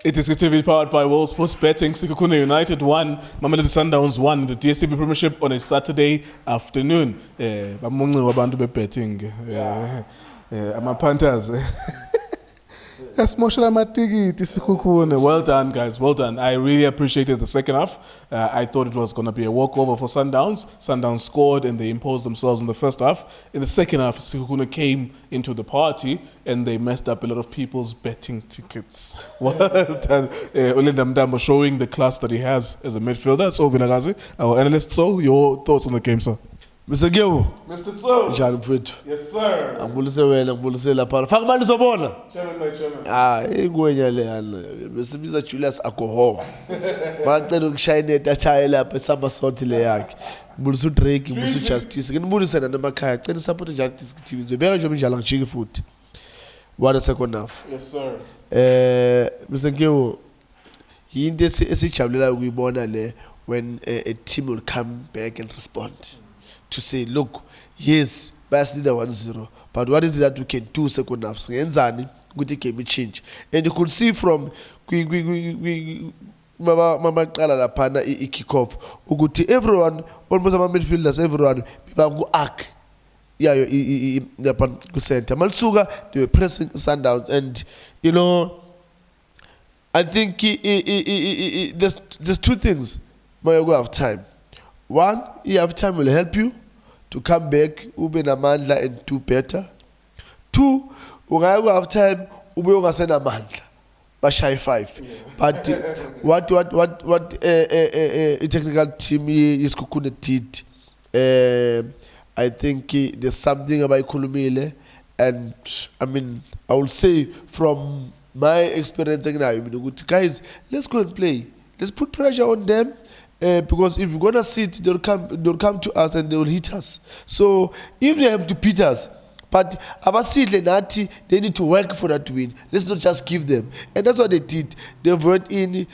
iDiskiTV powered by World Sports Betting. Sekhukhune United won, Mamelodi Sundowns won the DStv Premiership on a Saturday afternoon. Bamunci wabantu betting. Ama Panthers. Yes, Moshela Matigiti Sekhukhune. Well done, guys. Well done. I really appreciated the second half. I thought it was going to be a walkover for Sundowns. Sundowns scored and they imposed themselves in the first half. In the second half, Sekhukhune came into the party and they messed up a lot of people's betting tickets. Well done. Linda Mntambo showing the class that he has as a midfielder. Tso Vilakazi, our analyst. So, your thoughts on the game, sir? Mr. Geo. Mr. Tso. Njani mfethu? Yes, sir. Angibulise wena, ngibulise lapha. Faka manje uzobona. Chairman, my chairman. Ingwenya le yana. Besibiza Julius Agoho. Bacela ukushayineta achaye lapha eSambasothi le yakhe. Ngibulise uDrake, ngibulise uJustice. Nginibulise nana emakhaya. Cela support iDiskiTV. Ngibeka nje njalo ngijike futhi. What a second half. Yes, sir. Mr. Geo, yinto esijabulela ukuyibona le when a team will come back and respond. To say, look, yes, best leader 1-0, but what is it that we can do second half? Ngenzani ukuthi game change. And you could see from mama qala laphana kick off ukuthi everyone, almost ama midfielders, everyone baku arc yayo lapha ku center. Malisuka they were pressing Sundowns, and you know, I think there's two things when you have time. One, you have time will help you to come back, ube namandla and do better. Two, ungayi have time, ube ungasena amandla, bashaye 5. But what a technical team iSekhukhune did, I think there's something about Kulumile, and I mean, I will say from my experience, guys, let's go and play. Let's put pressure on them. Because if we're gonna sit, they'll come to us and they will hit us. So if they have to beat us, but Abasi they need to work for that win. Let's not just give them. And that's what they did. They went in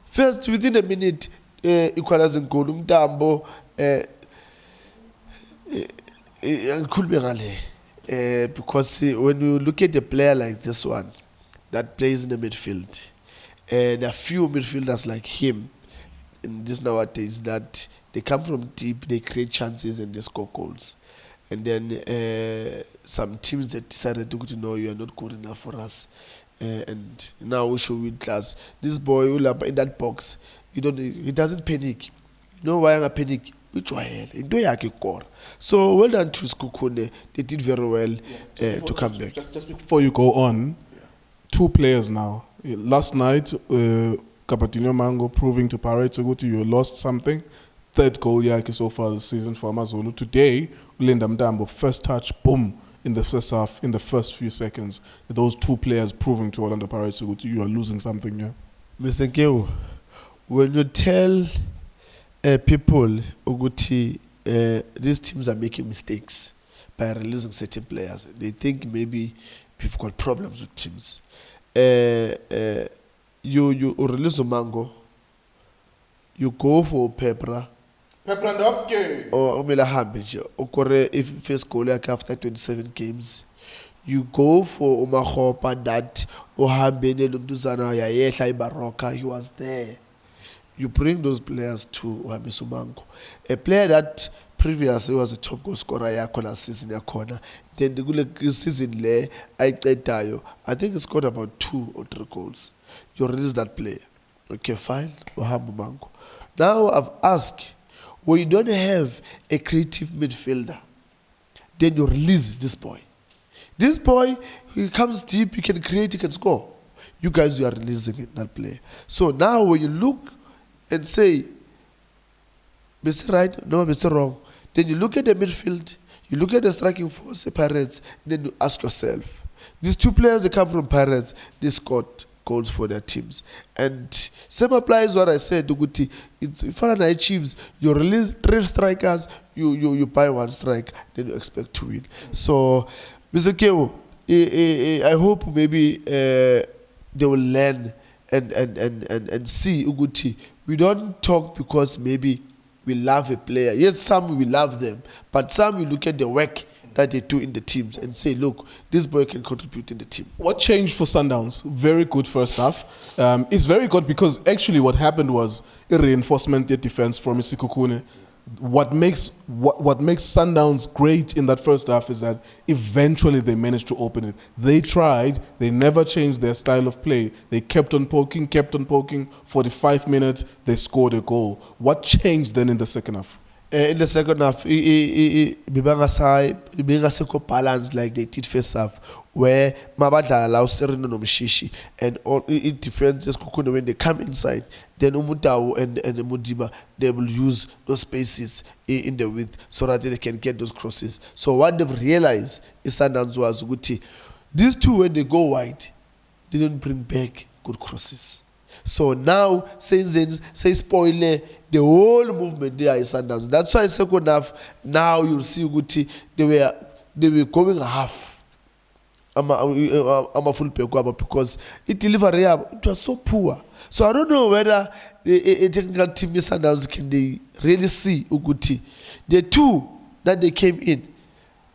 first within a minute, equalized goal. Mntambo because when you look at a player like this one that plays in the midfield, there are few midfielders like him in this nowadays that they come from deep, they create chances and they score goals. And then some teams that decided to know you are not good enough for us. And now we show with class. This boy will in that box, he doesn't panic. You know why I panic? So well done to Sekhukhune. They did very well to come back. Just before you go on, 2 players now. Last night, Mhango proving to Pirates you lost something. 3rd goal yake so far this season for Amazulu. Today, Linda Mntambo, first touch, boom, in the first half, in the first few seconds. Those 2 players proving to Orlando Pirates you are losing something, yeah? Mr. Geo, when you tell people these teams are making mistakes by releasing certain players, they think maybe we've got problems with teams. You release Mhango, you go for Peprandowski. Or Umela if first goal after 27 games, you go for Umahopa that Ohambene Lumduzana Yayesha Baroka, he was there. You bring those players to Mhango. A player that previously was a top goal scorer yakona season yakona. Then the good season le I think he scored about 2 or 3 goals. You release that player. Okay, fine. Mhango. Now I've asked, when you don't have a creative midfielder, then you release this boy. This boy, he comes deep, he can create, he can score. You guys, you are releasing that player. So now when you look and say, Mr. Right, no, Mr. Wrong, then you look at the midfield, you look at the striking force, the Pirates, then you ask yourself, these 2 players, they come from Pirates, they scored goals for their teams. And same applies what I said, Duguti. It's Farana achieves, you release 3 strikers, you buy 1 strike, then you expect to win. So, Mr. Keo, I hope maybe they will learn and see Uguti. We don't talk because maybe we love a player. Yes, some we love them, but some we look at the work that they do in the teams and say, look, this boy can contribute in the team. What changed for Sundowns? Very good first half. It's very good because actually what happened was a reinforcement of defense from Sekhukhune. What makes Sundowns great in that first half is that eventually they managed to open it. They tried. They never changed their style of play. They kept on poking. 45 minutes, they scored a goal. What changed then in the second half? In the second half, Bibanga balance like they did first half, where Mabadla allows Sereno Nomshishi and all it defenses Sekhukhune when they come inside, then Umutau and Mudiba, they will use those spaces in the width so that they can get those crosses. So what they've realized is Sundowns was Guti. These two, when they go wide, they don't bring back good crosses. So now, say spoiler, the whole movement there is Sundowns. That's why second half, now you'll see Guti, they were going half. I'm a full pekwa because it delivery it was so poor. So I don't know whether a technical team in Sundowns can they really see Uguti. The two that they came in,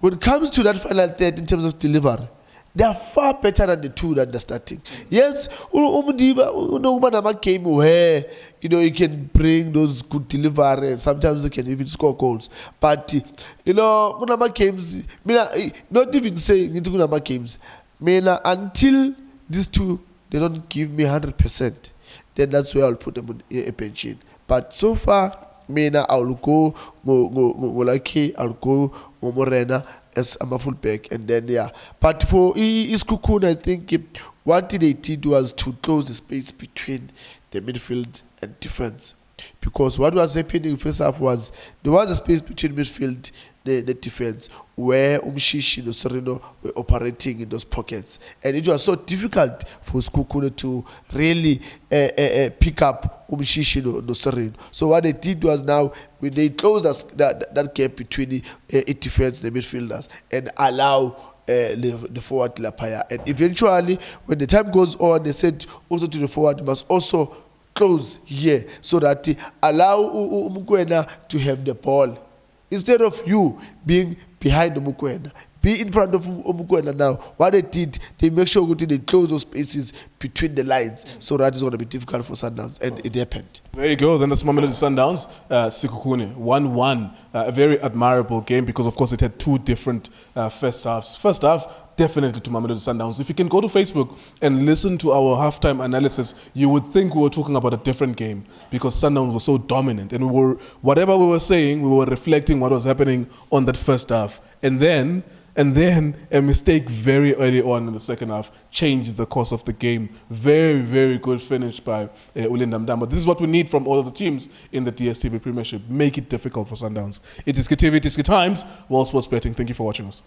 when it comes to that final third in terms of delivery, they are far better than the two that they're starting. Yes, Umudiba came where you can bring those good deliveries. Sometimes you can even score goals. But Gunama games, not even saying into Gunama games, until these two they don't give me 100%, then that's where I'll put them on a bench in. But so far, I'll go Molaki, I'll go Morena as a fullback, and then But for Sekhukhune, I think what they did was to close the space between the midfield and defense. Because what was happening in first half was there was a space between midfield the defense where Umshishi and Sereno were operating in those pockets, and it was so difficult for Sekhukhune to really pick up Umshishi and Sereno. So what they did was now when they closed that gap between the defense and the midfielders and allow the forward Lapaya, and eventually when the time goes on, they said also to the forward must also close here so that allow Umukwena to have the ball instead of you being behind Umukwena. Be in front of Umukwena now. What they did, they make sure they close those spaces between the lines, so that is going to be difficult for Sundowns, and it happened. There you go. Then that's Mamelodi Sundowns, Sekhukhune 1-1. A very admirable game because, of course, it had two different first halves. First half, definitely to Mamelodi Sundowns. If you can go to Facebook and listen to our halftime analysis, you would think we were talking about a different game because Sundowns was so dominant, and whatever we were saying, we were reflecting what was happening on that first half, and then a mistake very early on in the second half changes the course of the game. Very, very good finish by Linda Mntambo. This is what we need from all of the teams in the DSTV Premiership. Make it difficult for Sundowns. It is iDiskiTV, iDiskiTimes, World Sports Betting. Thank you for watching us.